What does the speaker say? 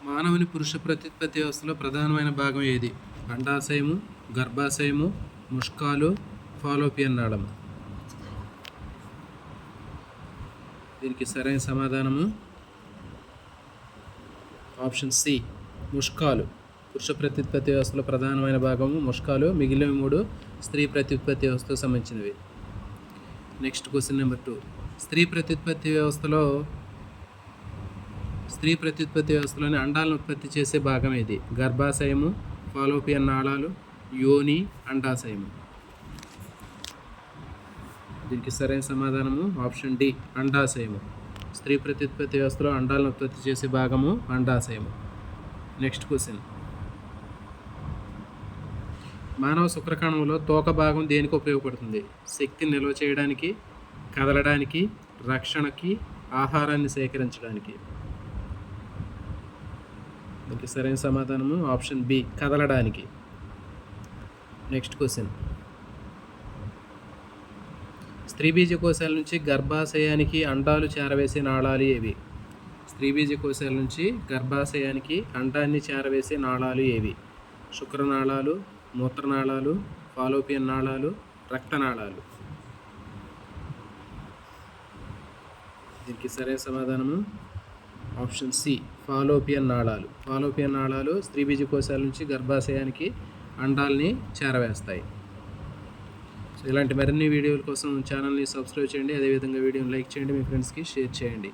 మానవుని పురుష ప్రత్యుత్పత్తి వ్యవస్థలో ప్రధానమైన భాగం ఏది? అండాశయము, గర్భాశయము, ముష్కాలు, ఫాలోపియన్ నాళము. దీనికి సరైన సమాధానము ఆప్షన్ సి, ముష్కాలు. పురుష ప్రత్యుత్పత్తి వ్యవస్థలో ప్రధానమైన భాగము ముష్కాలు, మిగిలిన 3 స్త్రీ ప్రత్యుత్పత్తి వ్యవస్థకు సంబంధించినవి. Next question number 2. స్త్రీ ప్రత్యుత్పత్తి వ్యవస్థలోని అండాలను ఉత్పత్తి చేసే భాగం ఏది? గర్భాశయము, ఫాలోపియన్ నాళాలు, యోని, అండాశయము. దీనికి సరైన సమాధానము ఆప్షన్ డి, అండాశయము. స్త్రీ ప్రత్యుత్పత్తి వ్యవస్థలో అండాలను ఉత్పత్తి చేసే భాగము అండాశయము. Next question. మానవ శుక్రకణంలో తోక భాగం దేనికి ఉపయోగపడుతుంది? శక్తిని నిల్వ చేయడానికి, కదలడానికి, రక్షణకి, ఆహారాన్ని సేకరించడానికి. దీనికి సరైన సమాధానము ఆప్షన్ బి, కదలడానికి. Next question. స్త్రీ బీజకోశాల నుంచి గర్భాశయానికి అండాలు చేరవేసే నాళాలు ఏవి? స్త్రీ బీజకోశాల నుంచి గర్భాశయానికి అండాన్ని చేరవేసే నాళాలు ఏవి? శుక్రనాళాలు, మూత్రనాళాలు, ఫాలోపియన్ నాళాలు, రక్తనాళాలు. దీనికి సరైన సమాధానము ఆప్షన్ సి, ఫాలోపియన్ నాళాలు. ఫాలోపియన్ నాళాలు స్త్రీ బీజకోశాల నుంచి గర్భాశయానికి అండాల్ని చేరవేస్తాయి. సో ఇలాంటి మరిన్ని వీడియోల కోసం ఛానల్ని సబ్స్క్రైబ్ చేయండి. అదేవిధంగా వీడియోని లైక్ చేయండి, మీ ఫ్రెండ్స్కి షేర్ చేయండి.